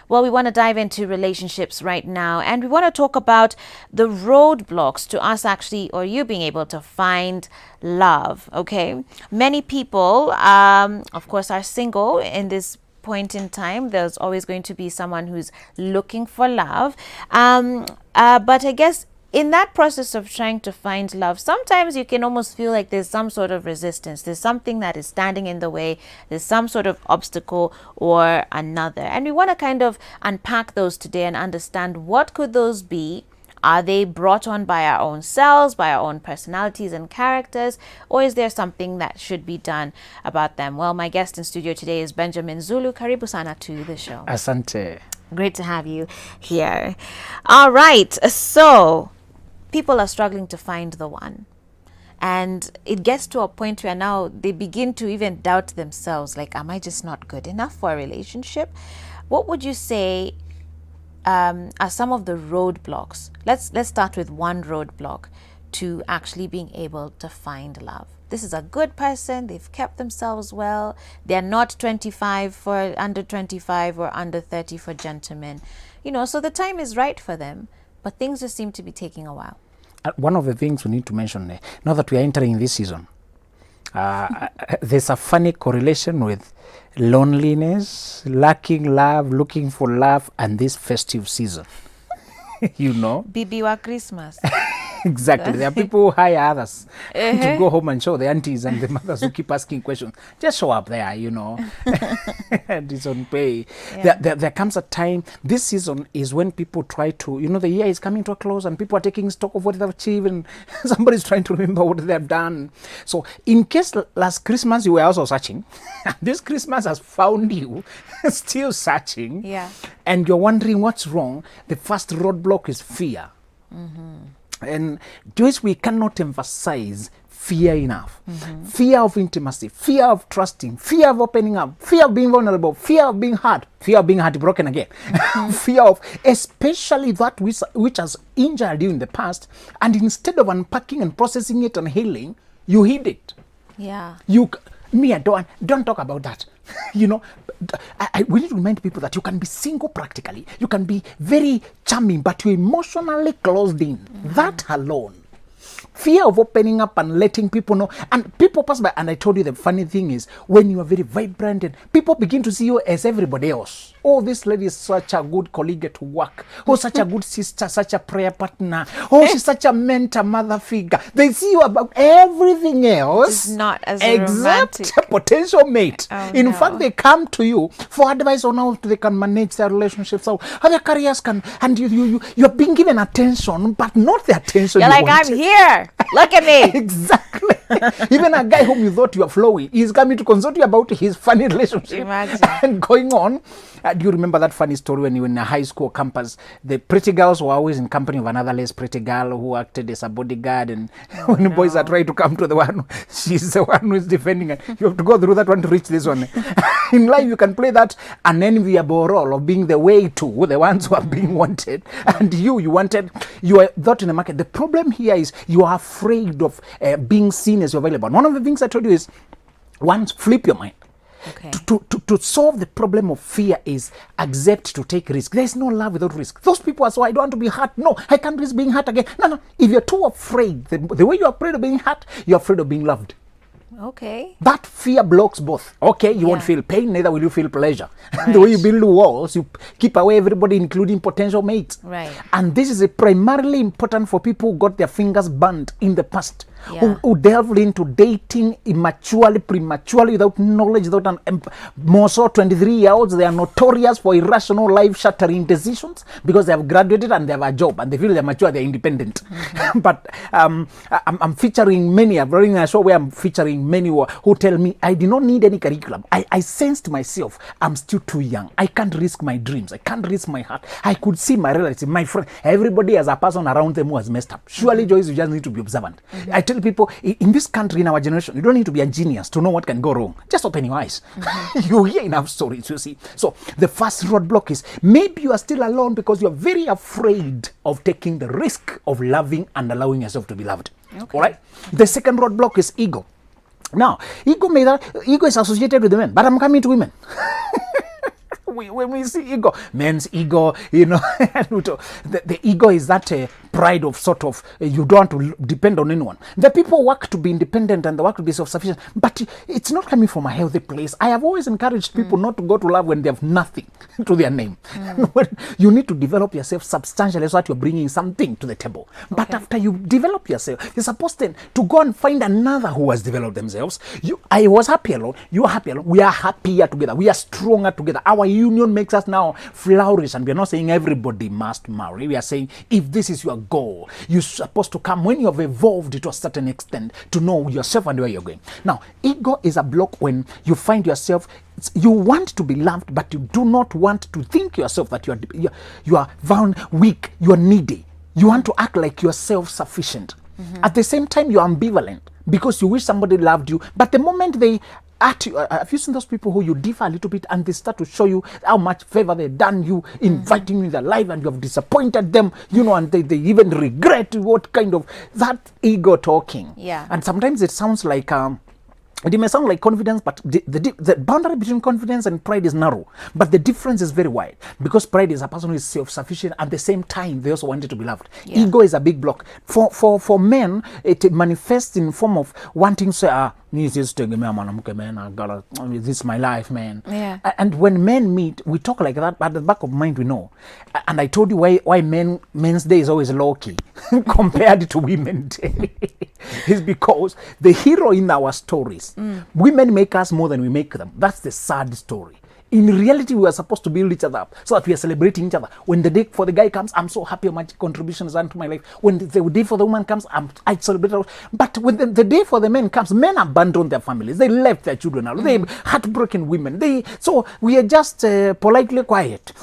Well, we want to dive into relationships right now, and we want to talk about the roadblocks to us actually, or you being able to find love. Okay. Many people, of course, are single in this point in time. There's always going to be someone who's looking for love. But I guess in that process of trying to find love, sometimes you can almost feel like there's some sort of resistance. There's something that is standing in the way. There's some sort of obstacle or another. And we want to kind of unpack those today and understand what could those be. Are they brought on by our own selves, by our own personalities and characters, or is there something that should be done about them? Well, my guest in studio today is Benjamin Zulu. Karibu sana to the show. Asante. Great to have you here. All right. So people are struggling to find the one. And it gets to a point where now they begin to even doubt themselves. Like, am I just not good enough for a relationship? What would you say are some of the roadblocks? Let's start with one roadblock to actually being able to find love. This is a good person. They've kept themselves well. They're not 25 for under 25 or under 30 for gentlemen. So the time is right for them, but things just seem to be taking a while. One of the things we need to mention, now that we are entering this season, there's a funny correlation with loneliness, lacking love, looking for love, and this festive season. Bibiwa Christmas. Exactly. There are people who hire others to go home and show the aunties and the mothers who keep asking questions. Just show up there, and it's on pay. Yeah. There comes a time, this season is when people try to, the year is coming to a close and people are taking stock of what they've achieved and somebody's trying to remember what they've done. So in case last Christmas you were also searching, this Christmas has found you still searching, and you're wondering what's wrong, the first roadblock is fear. And Joyce, we cannot emphasize fear enough. Fear of intimacy, fear of trusting, fear of opening up, fear of being vulnerable, fear of being hurt, fear of being heartbroken again, fear of especially that which has injured you in the past, and instead of unpacking and processing it and healing, you hid it. Yeah. Don't talk about that. We need to remind people that you can be single practically. You can be very charming, but you're emotionally closed in. That alone. Fear of opening up and letting people know. And people pass by, and I told you the funny thing is, when you are very vibrant, and people begin to see you as everybody else. Oh, this lady is such a good colleague at work. Oh, such a good sister, such a prayer partner. Oh, she's such a mentor, mother figure. They see you about everything else. It's not as except romantic. A potential mate. Oh, In fact, they come to you for advice on how they can manage their relationships, how their careers can, and you're being given attention, but not the attention You're like, wanted. I'm here. Look at me. Exactly. Even a guy whom you thought you were flowing, he's coming to consult you about his funny relationship. Imagine. And going on. Do you remember that funny story when you were in a high school campus? The pretty girls were always in company of another less pretty girl who acted as a bodyguard. And when the boys are trying to come to the one, she's the one who is defending her. You have to go through that one to reach this one. In life, you can play that unenviable role of being the way to the ones who are being wanted. And you are not in the market. The problem here is you are afraid of being seen as available. One of the things I told you is, once flip your mind. Okay. To solve the problem of fear is accept to take risk. There is no love without risk. Those people are so, I don't want to be hurt. No, I can't risk being hurt again. No. If you're too afraid, the way you're afraid of being hurt, you're afraid of being loved. Okay. That fear blocks both. Okay, you won't feel pain, neither will you feel pleasure. Right. The way you build walls, you keep away everybody, including potential mates. Right. And this is primarily important for people who got their fingers burnt in the past. Who delved into dating immaturely, prematurely, without knowledge, without more so 23-year-olds. They are notorious for irrational, life-shattering decisions because they have graduated and they have a job and they feel they're mature, they're independent. But I'm featuring many. I've already in a show where I'm featuring many who tell me, I did not need any curriculum. I sensed myself, I'm still too young. I can't risk my dreams. I can't risk my heart. I could see my relatives, my friend. Everybody has a person around them who has messed up. Surely, Joyce, you just need to be observant. I tell people, in this country, in our generation, you don't need to be a genius to know what can go wrong. Just open your eyes. You hear enough stories, you see. So the first roadblock is maybe you are still alone because you're very afraid of taking the risk of loving and allowing yourself to be loved. Okay. All right. The second roadblock is ego. Now, ego is associated with the men, but I'm coming to women. when we see ego, men's ego, you know, the ego is that pride of sort of, you don't want to depend on anyone. The people work to be independent and they work to be self-sufficient, but it's not coming from a healthy place. I have always encouraged people not to go to love when they have nothing to their name. You need to develop yourself substantially so that you're bringing something to the table. But after you develop yourself, you're supposed to go and find another who has developed themselves. I was happy alone, you are happy alone, we are happier together, we are stronger together. Our union makes us now flourish, and we are not saying everybody must marry. We are saying if this is your goal, you're supposed to come when you have evolved to a certain extent to know yourself and where you're going. Now, ego is a block when you find yourself, you want to be loved, but you do not want to think yourself that you are weak, you are needy. You want to act like you're self-sufficient. At the same time, you're ambivalent because you wish somebody loved you, but the moment they at you, have you seen those people who you differ a little bit and they start to show you how much favor they've done you, inviting you in their life, and you have disappointed them, you know, and they even regret what kind of that ego talking. Yeah. And sometimes it sounds like it may sound like confidence, but the boundary between confidence and pride is narrow. But the difference is very wide, because pride is a person who is self-sufficient. At the same time, they also wanted to be loved. Yeah. Ego is a big block. For men, it manifests in form of wanting to say, this is my life, man. Yeah. And when men meet, we talk like that, but at the back of mind we know. And I told you why men's day is always low key compared to women's day. Is because the hero in our stories, women make us more than we make them. That's the sad story. In reality, we are supposed to build each other up so that we are celebrating each other. When the day for the guy comes, I'm so happy how much contributions done to my life. When the day for the woman comes, I celebrate. But when the day for the men comes, men abandon their families. They left their children out. They heartbroken women. So we are just politely quiet.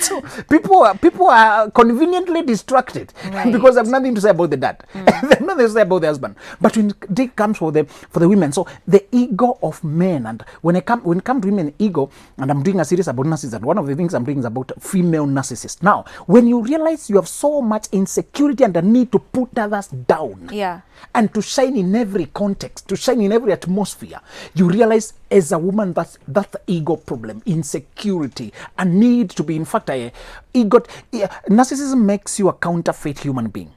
So people are conveniently distracted because they have nothing to say about the dad. They have nothing to say about the husband. But when it comes for the women, so the ego of men, and when it comes to women ego, and I'm doing a series about narcissists, and one of the things I'm doing is about female narcissists. Now, when you realize you have so much insecurity and the need to put others down, and to shine in every context, to shine in every atmosphere, you realize as a woman that's the ego problem, insecurity, a need to be, in fact, narcissism makes you a counterfeit human being.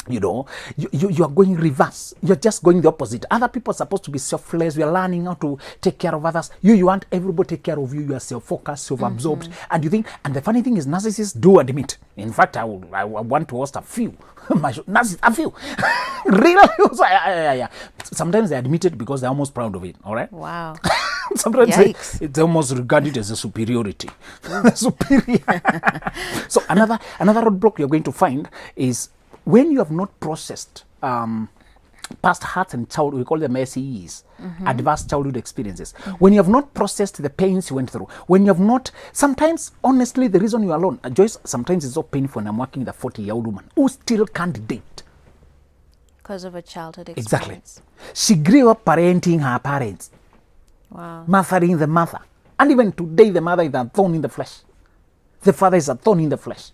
You know, you are going reverse. You're just going the opposite. Other people are supposed to be selfless. We are learning how to take care of others. You want everybody to take care of you. You are self-focused, self-absorbed. And you think, and the funny thing is, narcissists do admit. In fact, I want to host a few. A few. Really? Yeah. Sometimes they admit it because they're almost proud of it. All right? Wow. Sometimes it's almost regarded as a superiority. Superior. So another roadblock you're going to find is when you have not processed past hurts and childhood, we call them SEEs, adverse childhood experiences. When you have not processed the pains you went through, when you have not, sometimes, honestly, the reason you're alone, Joyce, sometimes it's so painful when I'm working with a 40-year-old woman who still can't date. Because of a childhood experience. Exactly. She grew up parenting her parents. Wow. Mothering the mother. And even today, the mother is a thorn in the flesh. The father is a thorn in the flesh.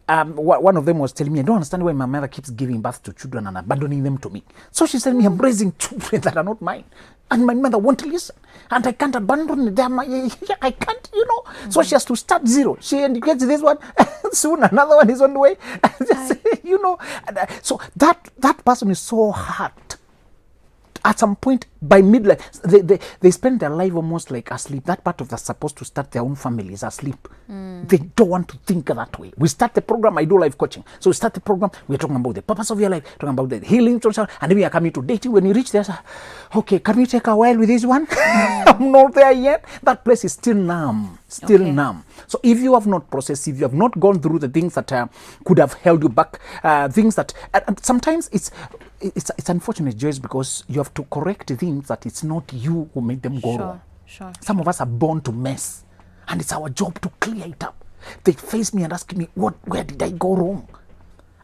One of them was telling me, I don't understand why my mother keeps giving birth to children and abandoning them to me. So she said me, I'm raising children that are not mine. And my mother won't listen. And I can't abandon them. I can't, you know. So she has to start zero. She indicates this one. Soon another one is on the way. You know. So that person is so hurt. At some point, by midlife, they spend their life almost like asleep. That part of that's supposed to start their own family is asleep. They don't want to think that way. We start the program, I do life coaching. So we start the program, we're talking about the purpose of your life, talking about the healing, and then we are coming to dating. When you reach there, okay, can we take a while with this one? I'm not there yet. That place is still numb. Numb. So if you have not processed, if you have not gone through the things that could have held you back, things that, and sometimes it's unfortunate, Joyce, because you have to correct things that it's not you who made them go wrong. Some of us are born to mess, and it's our job to clear it up. They face me and ask me, where did I go wrong?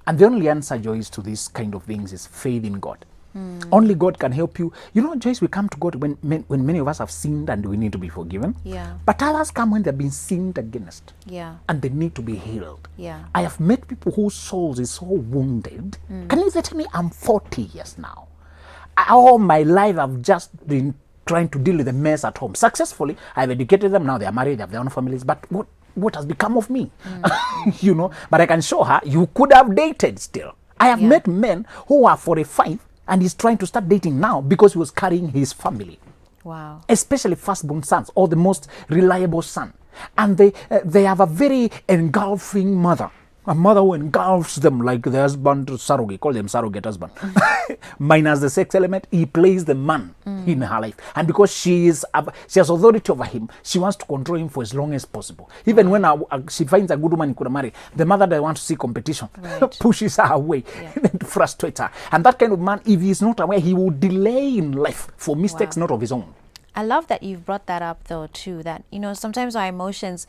And the only answer, Joyce, to these kind of things is faith in God. Only God can help you. You know, Joyce, we come to God when many of us have sinned and we need to be forgiven. Yeah. But others come when they've been sinned against. Yeah. And they need to be healed. Yeah. I have met people whose souls is so wounded. Can you say to me, I'm 40 years now. All my life I've just been trying to deal with the mess at home. Successfully, I've educated them. Now they are married, they have their own families. But what has become of me? You know, but I can show her, you could have dated still. I have met men who are 45 and he's trying to start dating now because he was carrying his family. Wow. Especially firstborn sons or the most reliable son. And they have a very engulfing mother. A mother who engulfs them like the husband surrogate, call them surrogate husband. Minus the sex element, he plays the man in her life. And because she has authority over him, she wants to control him for as long as possible. Even when she finds a good woman he could marry, the mother that wants to see competition pushes her away to frustrate her. And that kind of man, if he's not aware, he will delay in life for mistakes not of his own. I love that you've brought that up though too, that sometimes our emotions,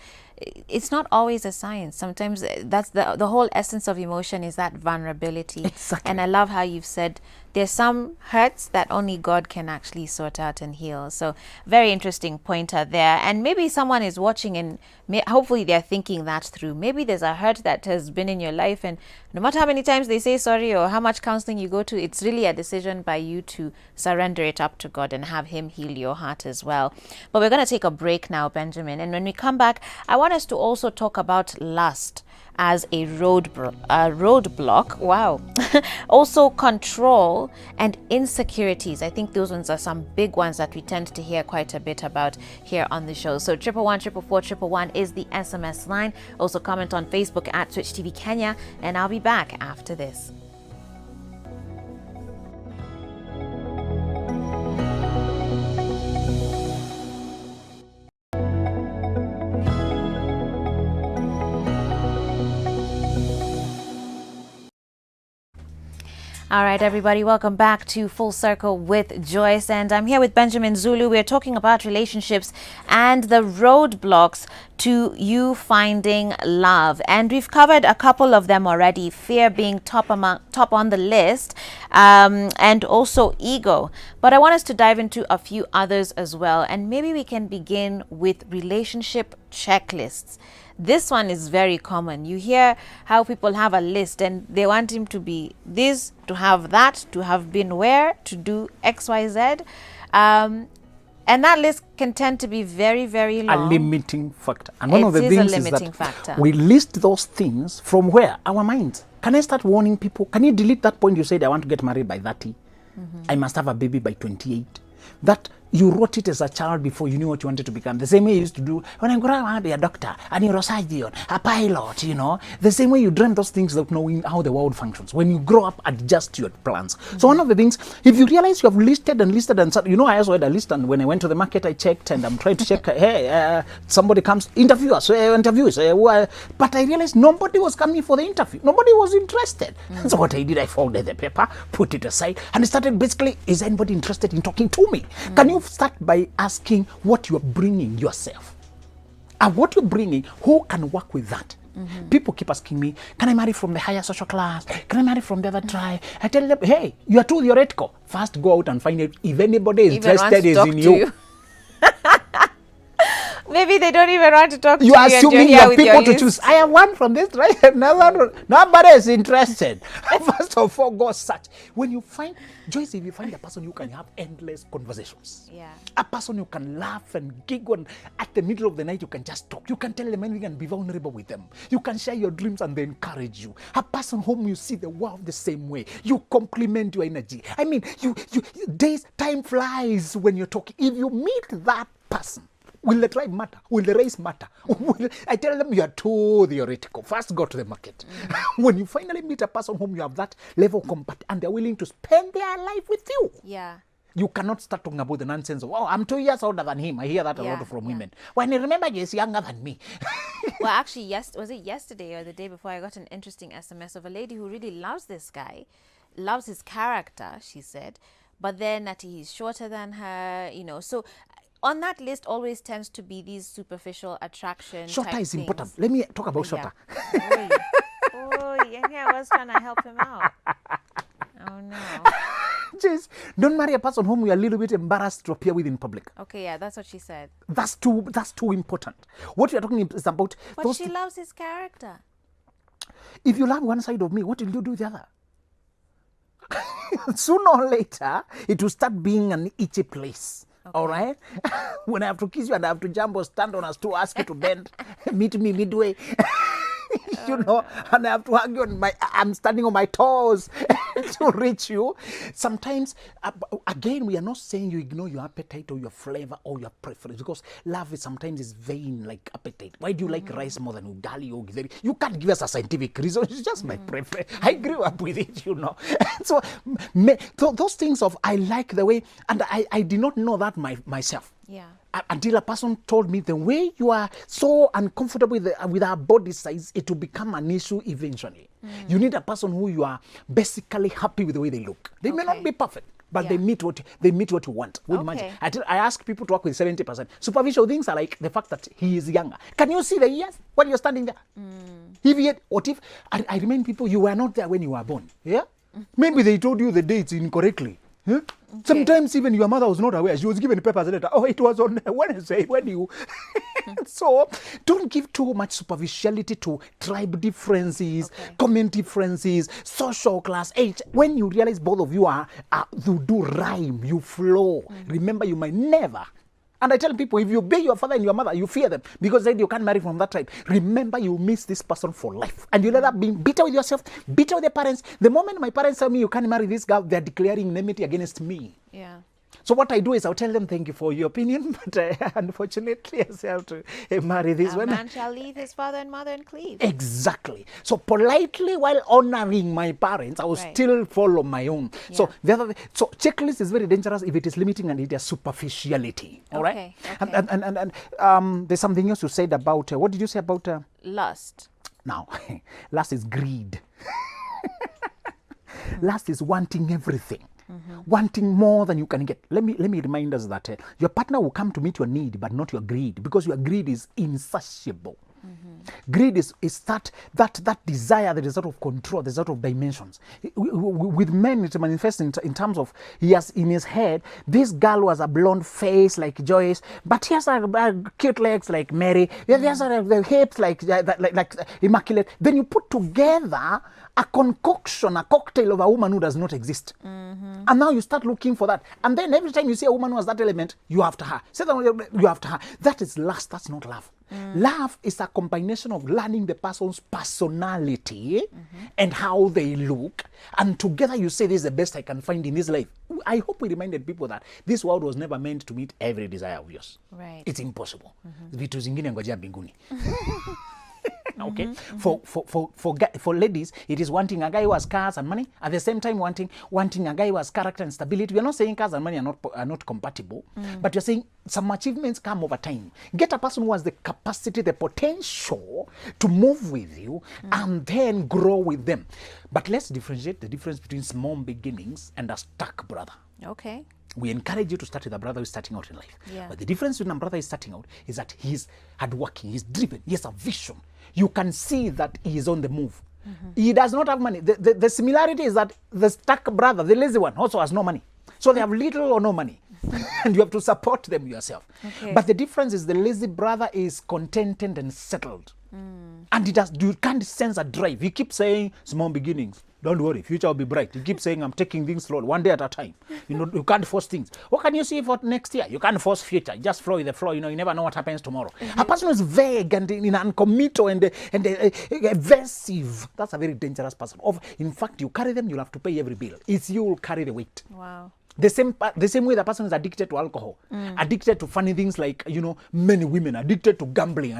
it's not always a science. Sometimes that's the whole essence of emotion is that vulnerability. Exactly. And I love how you've said there's some hurts that only God can actually sort out and heal. So very interesting pointer there. And maybe someone is watching and hopefully they're thinking that through. Maybe there's a hurt that has been in your life, and no matter how many times they say sorry or how much counseling you go to, it's really a decision by you to surrender it up to God and have him heal your heart as well. But we're going to take a break now, Benjamin. And when we come back, I want us to also talk about lust as a roadblock. Wow. Also control and insecurities. I think those ones are some big ones that we tend to hear quite a bit about here on the show. So 111 is the SMS line. Also comment on Facebook at Switch TV Kenya, and I'll be back after this. All right, everybody, welcome back to Full Circle with Joyce. And I'm here with Benjamin Zulu. We're talking about relationships and the roadblocks to you finding love. And we've covered a couple of them already, fear being top on the list, and also ego. But I want us to dive into a few others as well. And maybe we can begin with relationship checklists. This one is very common. You hear how people have a list and they want him to be this, to have that, to have been where, to do X, Y, Z. And that list can tend to be very, very long. A limiting factor. And one of the things is that factor. We list those things from where? Our minds. Can I start warning people? Can you delete that point you said, I want to get married by 30? I must have a baby by 28. That you wrote it as a child before you knew what you wanted to become. The same way you used to do, when I grow up, I want to be a doctor, a neurosurgeon, a pilot, The same way you dream those things without knowing how the world functions. When you grow up, adjust your plans. So one of the things, if you realize you have listed, and I also had a list, and when I went to the market, I checked, and I'm trying to check, hey, somebody comes, interviewers, but I realized nobody was coming for the interview. Nobody was interested. So what I did, I folded the paper, put it aside, and started basically, is anybody interested in talking to me? Can you start by asking what you are bringing yourself? And what you're bringing, who can work with that? People keep asking me, can I marry from the higher social class? Can I marry from the other tribe? I tell them, hey, you are too theoretical. First go out and find out if anybody is interested in you. Maybe they don't even want to talk to you. You are assuming you have people to choose. I have one from this tribe, another one. Nobody is interested. First of all, go search. When you find, Joyce, if you find a person, you can have endless conversations. Yeah. A person you can laugh and giggle, and at the middle of the night, you can just talk. You can tell them anything and be vulnerable with them. You can share your dreams and they encourage you. A person whom you see the world the same way. You complement your energy. I mean, time flies when you're talking. If you meet that person, will the tribe matter? Will the race matter? I tell them you are too theoretical. First go to the market. When you finally meet a person whom you have that level of compatibility and they're willing to spend their life with you. Yeah. You cannot start talking about the nonsense of, oh, I'm 2 years older than him. I hear that a lot from women. When you remember, he's younger than me. Well, actually, was it yesterday or the day before, I got an interesting SMS of a lady who really loves this guy, loves his character, she said, but then that he's shorter than her, So on that list always tends to be these superficial attraction. Shorter is important. Let me talk about shorter. I was trying to help him out. Oh no. Just don't marry a person whom you're a little bit embarrassed to appear with in public. Okay, yeah, that's what she said. That's too important. What you're talking is about. But she loves his character. If you love one side of me, what will you do with the other? Sooner or later, it will start being an itchy place All right? When I have to kiss you and I have to jump or stand on us to ask you to bend, meet me midway. And I have to hug you on I'm standing on my toes to reach you. Sometimes, again, we are not saying you ignore your appetite or your flavor or your preference, because love sometimes is vain like appetite. Why do you like rice more than ugali or githeri? You can't give us a scientific reason. It's just my preference. I grew up with it, So those things of I like the way, and I did not know that myself. Yeah. Until a person told me the way you are so uncomfortable with our body size, it will become an issue eventually. You need a person who you are basically happy with the way they look. They may not be perfect, but they meet what you want. Imagine. I ask people to work with 70%. Superficial things are like the fact that he is younger. Can you see the years when you're standing there? If I remind people, you were not there when you were born. Yeah? Maybe they told you the dates incorrectly. Huh? Sometimes even your mother was not aware. She was given papers later. Oh, it was on Wednesday when you... So don't give too much superficiality to tribe differences, comment differences, social class, age. When you realize both of you you do rhyme, you flow. Remember, you might never... And I tell people, if you obey your father and your mother, you fear them, because then you can't marry from that tribe. Remember, you miss this person for life. And you'll end up being bitter with yourself, bitter with your parents. The moment my parents tell me you can't marry this girl, they're declaring enmity against me. Yeah. So what I do is I'll tell them, thank you for your opinion, but unfortunately I have to marry this one. A man shall leave his father and mother and cleave. Exactly. So politely, while honoring my parents, I will still follow my own. Yeah. So checklist is very dangerous if it is limiting and it is superficiality. All right. And there's something else you said about what did you say about lust? Now, lust is greed. Lust is wanting everything. Wanting more than you can get. Let me remind us that your partner will come to meet your need, but not your greed, because your greed is insatiable. Greed is that desire, the desire of control, the desire of dimensions. With men, it manifests in terms of, he has in his head, this girl was a blonde face like Joyce, but he has cute legs like Mary. He has the hips like Immaculate. Then you put together a concoction, a cocktail of a woman who does not exist. And now you start looking for that. And then every time you see a woman who has that element, you after her. Say that you after her. That is lust, that's not love. Love is a combination of learning the person's personality and how they look. And together you say, this is the best I can find in this life. I hope we reminded people that this world was never meant to meet every desire of yours. Right. It's impossible. Vitu zingine ngojea mbinguni. Okay. For ladies, it is wanting a guy who has cars and money, at the same time wanting a guy who has character and stability. We are not saying cars and money are not compatible, but you're saying some achievements come over time. Get a person who has the capacity, the potential to move with you and then grow with them. But let's differentiate the difference between small beginnings and a stuck brother. Okay. We encourage you to start with a brother who's starting out in life. Yeah. But the difference when a brother is starting out is that he's hardworking, he's driven, he has a vision. You can see that he is on the move. He does not have money. The similarity is that the stuck brother, the lazy one, also has no money. So they have little or no money. And you have to support them yourself. Okay. But the difference is the lazy brother is contented and settled. And you can't sense a drive. He keeps saying, small beginnings. Don't worry, future will be bright. You keep saying, I'm taking things slowly, one day at a time. You can't force things. What can you see for next year? You can't force future. Just flow with the flow. You never know what happens tomorrow. A person who is vague and uncommittal and evasive, that's a very dangerous person. In fact, you carry them, you'll have to pay every bill. It's you will carry the weight. Wow. The same way the person is addicted to alcohol, addicted to funny things like, many women, addicted to gambling,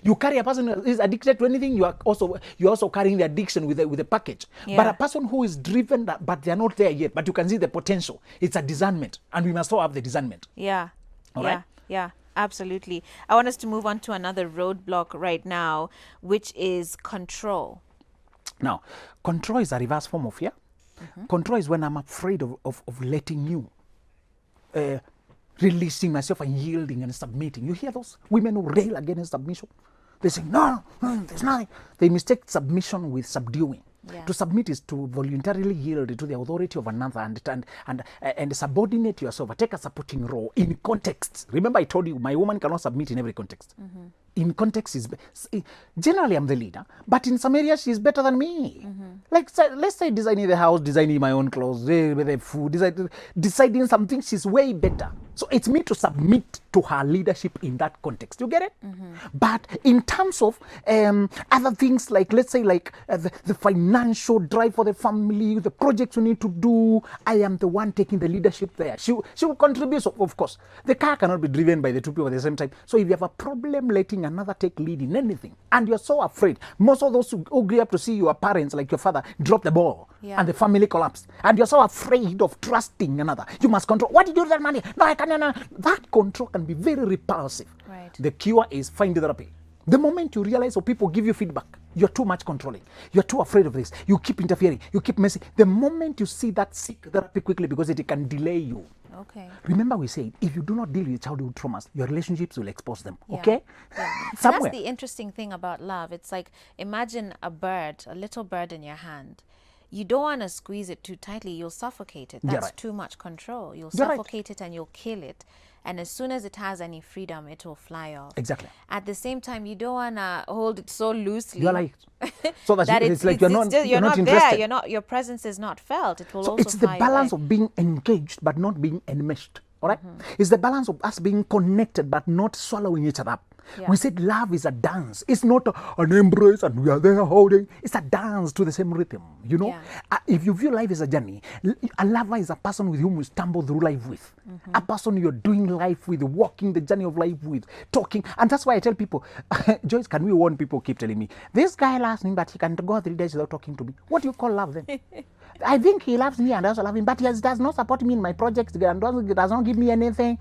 you carry a person who is addicted to anything, you're also carrying the addiction with the package. Yeah. But a person who is driven, but they're not there yet, but you can see the potential. It's a discernment, and we must all have the discernment. Yeah. All right? Yeah. Absolutely. I want us to move on to another roadblock right now, which is control. Now, control is a reverse form of fear. Control is when I'm afraid of letting you, releasing myself and yielding and submitting. You hear those women who rail against submission? They say, no, there's nothing. They mistake submission with subduing. Yeah. To submit is to voluntarily yield to the authority of another and subordinate yourself, take a supporting role in context. Remember I told you, my woman cannot submit in every context. in context generally I'm the leader, but in some areas she's better than me. Like let's say designing the house, designing my own clothes, the food, deciding something, she's way better. So it's me to submit to her leadership in that context. You get it? But in terms of other things, like let's say like the financial drive for the family, the projects we need to do, I am the one taking the leadership there. She will contribute, so of course. The car cannot be driven by the two people at the same time. So if you have a problem letting another take lead in anything, and you're so afraid, most of those who grew up to see your parents, like your father, drop the ball and the family collapse, and you're so afraid of trusting another. You must control. What did you do with that money? No, I can't. No. That control can be very repulsive. Right. The cure is find therapy. The moment you realize, or people give you feedback, you're too much controlling, you're too afraid of this, you keep interfering, you keep messing. The moment you see that, seek therapy quickly, because it can delay you. Okay. Remember, we said if you do not deal with childhood traumas, your relationships will expose them. Yeah. Okay? Yeah. Somewhere. That's the interesting thing about love. It's like, imagine a bird, a little bird in your hand. You don't want to squeeze it too tightly. You'll suffocate it. That's right. too much control. You'll You're right. suffocate it and you'll kill it. And as soon as it has any freedom, it will fly off. Exactly. At the same time, you don't want to hold it so loosely. You're like, so that it's like you're not interested. there. You're not. Your presence is not felt. It will So also it's the fly balance away. of being engaged but not being enmeshed. All right? It's the balance of us being connected but not swallowing each other up. Yeah. We said love is a dance. It's not an embrace and we are there holding. It's a dance to the same rhythm. You know, if you view life as a journey, a lover is a person with whom you stumble through life with. A person you're doing life with, walking the journey of life with, talking. And that's why I tell people, Joyce, can we warn people keep telling me, this guy loves me, but he can go 3 days without talking to me. What do you call love then? I think he loves me and I also love him, but he does not support me in my projects and does not give me anything.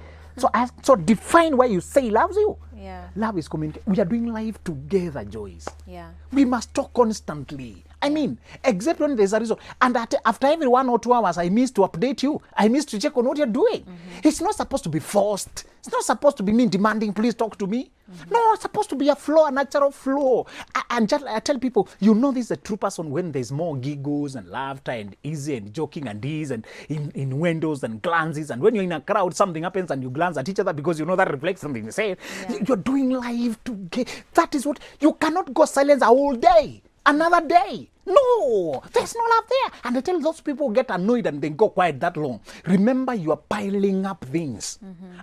So define why you say he loves you. Yeah. Love is communication. We are doing life together, Joyce. Yeah. We must talk constantly. I mean, except when there's a reason. And after every 1 or 2 hours, I miss to update you. I miss to check on what you're doing. It's not supposed to be forced. It's not supposed to be me demanding, please talk to me. No, it's supposed to be a flow, a natural flow. And just, I tell people, you know this is a true person when there's more giggles and laughter and easy and joking and ease and innuendos and glances. And when you're in a crowd, something happens and you glance at each other because you know that reflects something you say. Yeah. You're doing life together. That is what, you cannot go silence a whole day. Another day. No, there's no love there. And I tell those people who get annoyed and they go quiet that long. Remember, you are piling up things.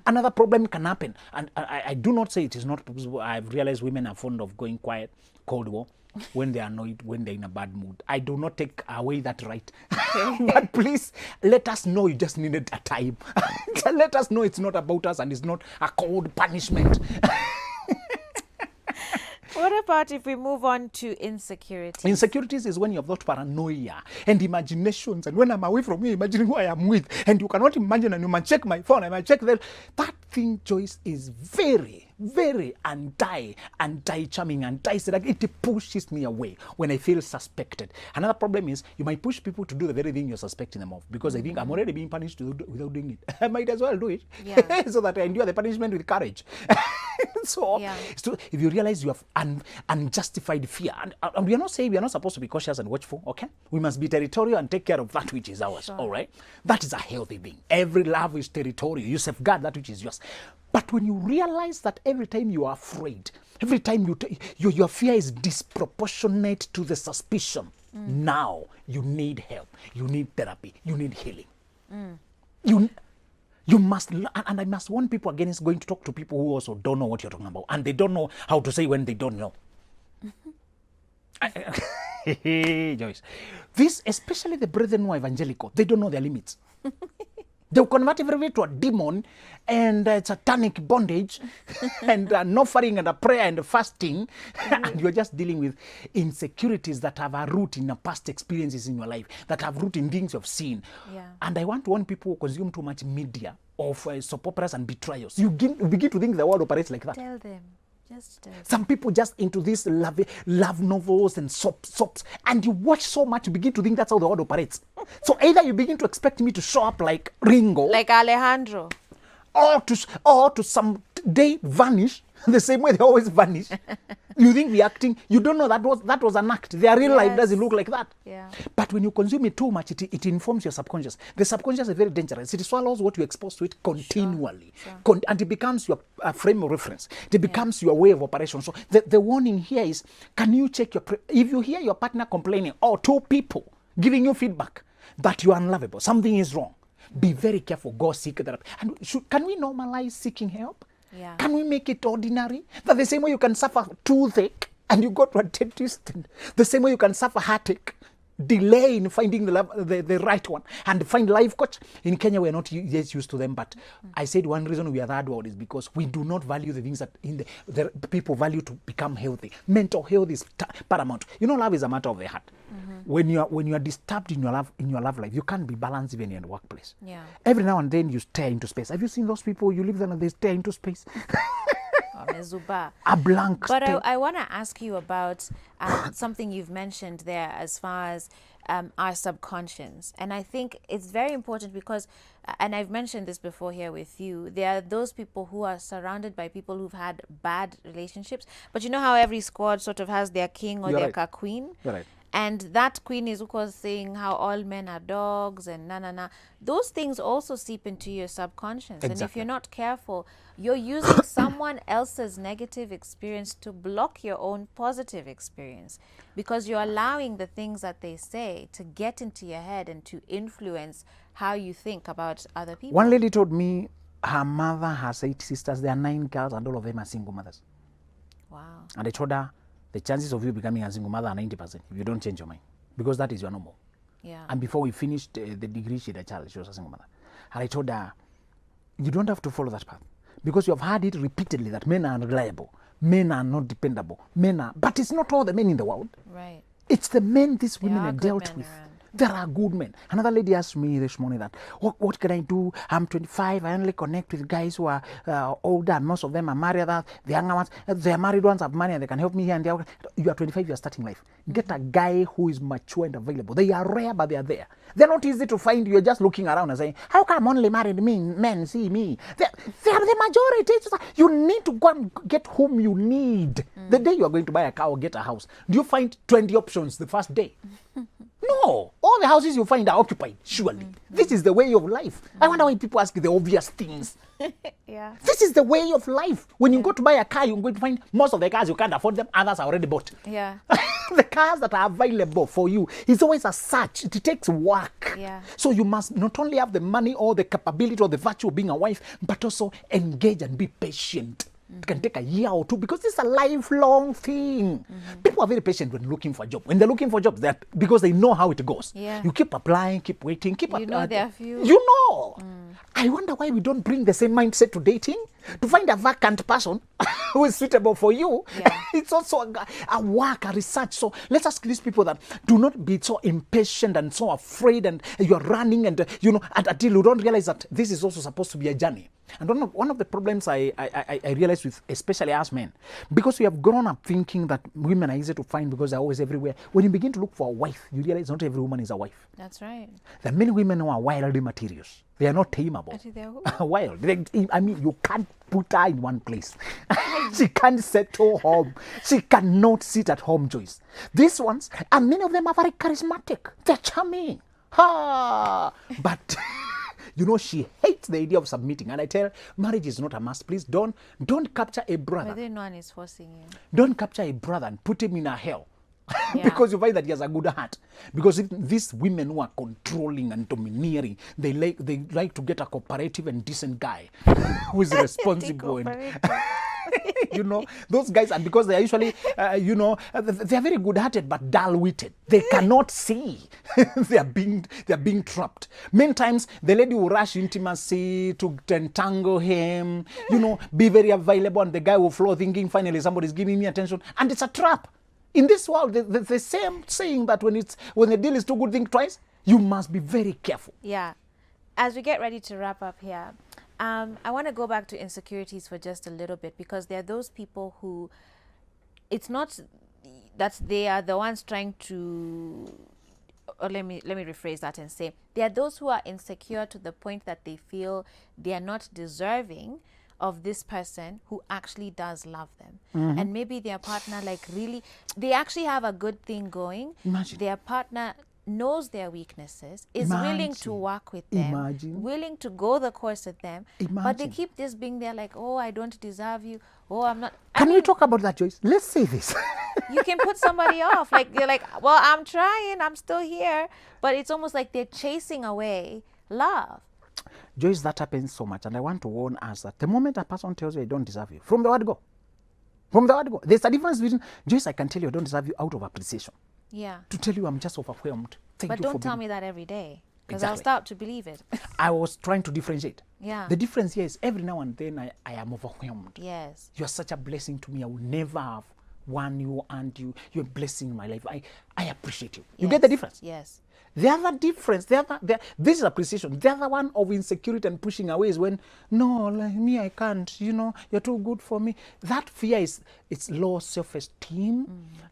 Another problem can happen. And I do not say it is not possible. I've realized women are fond of going quiet, Cold War, when they're annoyed, when they're in a bad mood. I do not take away that right. But please, let us know you just needed a time. Let us know it's not about us and it's not a cold punishment. What about if we move on to insecurity? Insecurities is when you have that paranoia and imaginations, and when I'm away from you, imagining who I am with, and you cannot imagine, and you might check my phone, I might check that. That thing, Joyce, is very, very anti-charming, anti-seductive. It pushes me away when I feel suspected. Another problem is you might push people to do the very thing you're suspecting them of, because I think I'm already being punished without doing it. I might as well do it, so that I endure the punishment with courage. So if you realize you have unjustified fear, and we are not saying we are not supposed to be cautious and watchful, okay? We must be territorial and take care of that which is ours, all right? That is a healthy thing. Every love is territorial. You safeguard that which is yours. But when you realize that every time you are afraid, every time your fear is disproportionate to the suspicion, now you need help. You need therapy. You need healing. You must, and I must warn people against going to talk to people who also don't know what you're talking about, and they don't know how to say when they don't know. Joyce, this, especially the brethren who are evangelical, they don't know their limits. They'll convert everybody to a demon and satanic bondage and an offering and a prayer and a fasting. And you're just dealing with insecurities that have a root in past experiences in your life, that have root in things you've seen. And I want to warn people who consume too much media of soap operas and betrayals. You begin to think the world operates like that. Tell them. Some people just into these love novels and soaps, and you watch so much, you begin to think that's how the world operates. So either you begin to expect me to show up like Ringo, like Alejandro, or to some day vanish The same way they always vanish. You think we're acting. You don't know that was an act. Their real life doesn't look like that. Yeah. But when you consume it too much, it informs your subconscious. The subconscious is very dangerous. It swallows what you expose to it continually. Sure. And it becomes your frame of reference. It becomes your way of operation. So the warning here is, can you check if you hear your partner complaining, or two people giving you feedback that you are unlovable, something is wrong, be very careful. Go seek therapy. And can we normalize seeking help? Yeah. Can we make it ordinary? That the same way you can suffer toothache and you go to a dentist, and the same way you can suffer heartache, delay in finding the right one, and find life coach. In Kenya, we are not yet used to them, but I said one reason we are that word is because we do not value the things that the people value to become healthy. Mental health is paramount. You know, love is a matter of the heart. When you are disturbed in your love life, you can't be balanced even in the workplace. Yeah. Every now and then you stare into space. Have you seen those people? You leave them and they stare into space. A blank. But I want to ask you about something you've mentioned there as far as our subconscious. And I think it's very important because, and I've mentioned this before here with you, there are those people who are surrounded by people who've had bad relationships. But you know how every squad sort of has their king or You're their right. queen? You're right. And that queen is, of course, saying how all men are dogs and na. Those things also seep into your subconscious. Exactly. And if you're not careful, you're using someone else's negative experience to block your own positive experience, because you're allowing the things that they say to get into your head and to influence how you think about other people. One lady told me her mother has 8 sisters. There are 9 girls and all of them are single mothers. Wow. And I told her, the chances of you becoming a single mother are 90% if you don't change your mind, because that is your normal. Yeah. And before we finished the degree, she had a child. She was a single mother. And I told her, you don't have to follow that path, because you have heard it repeatedly that men are unreliable, men are not dependable, but it's not all the men in the world. Right. It's the men these women are are good dealt men with. around. There are good men. Another lady asked me this morning that, what can I do? I'm 25. I only connect with guys who are older, and most of them are married. The younger ones, the married ones have money and they can help me here and there. You are 25, you are starting life. Get a guy who is mature and available. They are rare, but they are there. They're not easy to find. You're just looking around and saying, how come only married men see me? They are the majority. You need to go and get whom you need. The day you are going to buy a car or get a house, do you find 20 options the first day? No, all the houses you find are occupied, surely. This is the way of life. I wonder why people ask the obvious things. Yeah. This is the way of life. When you go to buy a car, you're going to find most of the cars you can't afford them, others are already bought. Yeah. The cars that are available for you is always a search. It takes work. Yeah. So you must not only have the money or the capability or the virtue of being a wife, but also engage and be patient. It can take a year or two, because this is a lifelong thing. People are very patient when looking for a job. When they're looking for jobs, because they know how it goes. Yeah. You keep applying, keep waiting, keep You know there are few. You know. I wonder why we don't bring the same mindset to dating. To find a vacant person who is suitable for you, Yeah. it's also a work, a research. So let's ask these people that do not be so impatient and so afraid, and you're running, and until you don't realize that this is also supposed to be a journey. And one of the problems I realize with especially us men, because we have grown up thinking that women are easy to find because they're always everywhere. When you begin to look for a wife, you realize not every woman is a wife. That's right. There are many women who are wild materials. They are not tameable. Actually, they're who? Wild. I mean, you can't put her in one place. She can't settle home. She cannot sit at home, Joyce. These ones, and many of them are very charismatic. They're charming. But she hates the idea of submitting. And I tell her, marriage is not a must. Please don't capture a brother. But no one is forcing you. Don't capture a brother and put him in a hell. Yeah. Because you find that he has a good heart. Because if these women who are controlling and domineering, they like to get a cooperative and decent guy who is responsible. Those guys, and because they are usually, they are very good-hearted but dull-witted. They cannot see. they are being trapped. Many times, the lady will rush intimacy to entangle him, be very available, and the guy will flow thinking, finally, somebody's giving me attention, and it's a trap. In this world, the same saying that when the deal is too good, think twice. You must be very careful. Yeah. As we get ready to wrap up here, I want to go back to insecurities for just a little bit, because there are those people who, it's not that they are the ones trying to, or let me rephrase that and say, there are those who are insecure to the point that they feel they are not deserving of this person who actually does love them. Mm-hmm. And maybe their partner, like, really, they actually have a good thing going. Imagine. Their partner knows their weaknesses, is willing to work with them, willing to go the course with them, but they keep just being there like, oh, I don't deserve you, oh, I'm not. Can we talk about that, Joyce? Let's say this. You can put somebody off. Like, you're like, well, I'm trying, I'm still here, but it's almost like they're chasing away love. Joyce, that happens so much, and I want to warn us that the moment a person tells you I don't deserve you, from the word go. From the word go. There's a difference between, Joyce, I can tell you I don't deserve you out of appreciation. Yeah. To tell you I'm just overwhelmed. But don't tell me that every day, because I'll start to believe it. I was trying to differentiate. Yeah. The difference here is every now and then I am overwhelmed. Yes. You are such a blessing to me. I will never have won you, and you're a blessing in my life. I appreciate you. You get the difference? Yes. The other difference, this is appreciation. The other one of insecurity and pushing away is when, no, like me, I can't, you're too good for me. That fear it's low self-esteem,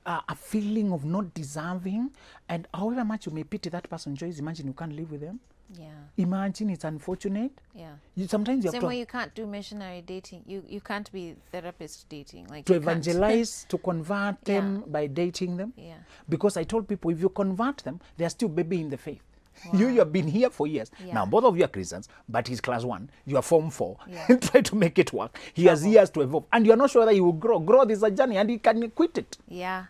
a feeling of not deserving. And however much you may pity that person, Joyce, imagine you can't live with them. Yeah. Imagine it's unfortunate. Yeah. Sometimes you Same have way you can't do missionary dating. You can't be therapist dating. Like, to evangelize, to convert them by dating them. Yeah. Because I told people, if you convert them, they are still baby in the faith. Wow. You have been here for years. Yeah. Now, both of you are Christians, but he's class 1. You are form 4. Yeah. Try to make it work. He has years to evolve. And you are not sure that he will grow. Growth is a journey, and he can quit it. Yeah.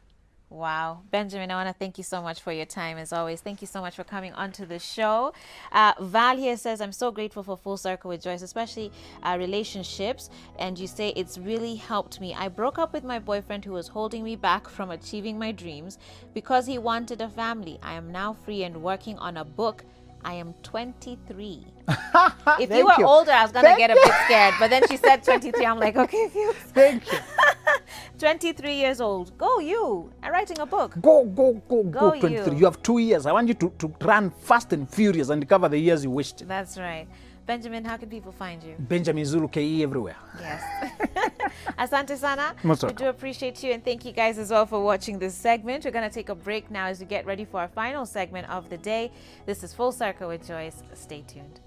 Wow. Benjamin, I want to thank you so much for your time, as always. Thank you so much for coming onto the show. Val here says, I'm so grateful for Full Circle with Joyce, especially relationships. And you say, it's really helped me. I broke up with my boyfriend who was holding me back from achieving my dreams because he wanted a family. I am now free and working on a book. I am 23. If you were older, I was going to get a bit scared. But then she said 23. I'm like, okay, thank you. 23 years old. Go you. I'm writing a book. Go 23. You. You have 2 years. I want you to run fast and furious and cover the years you wished. That's right. Benjamin, how can people find you? Benjamin Zulu KE everywhere. Yes. Asante sana. Most We welcome. do appreciate you, and thank you guys as well for watching this segment. We're going to take a break now as we get ready for our final segment of the day. This is Full Circle with Joyce. Stay tuned.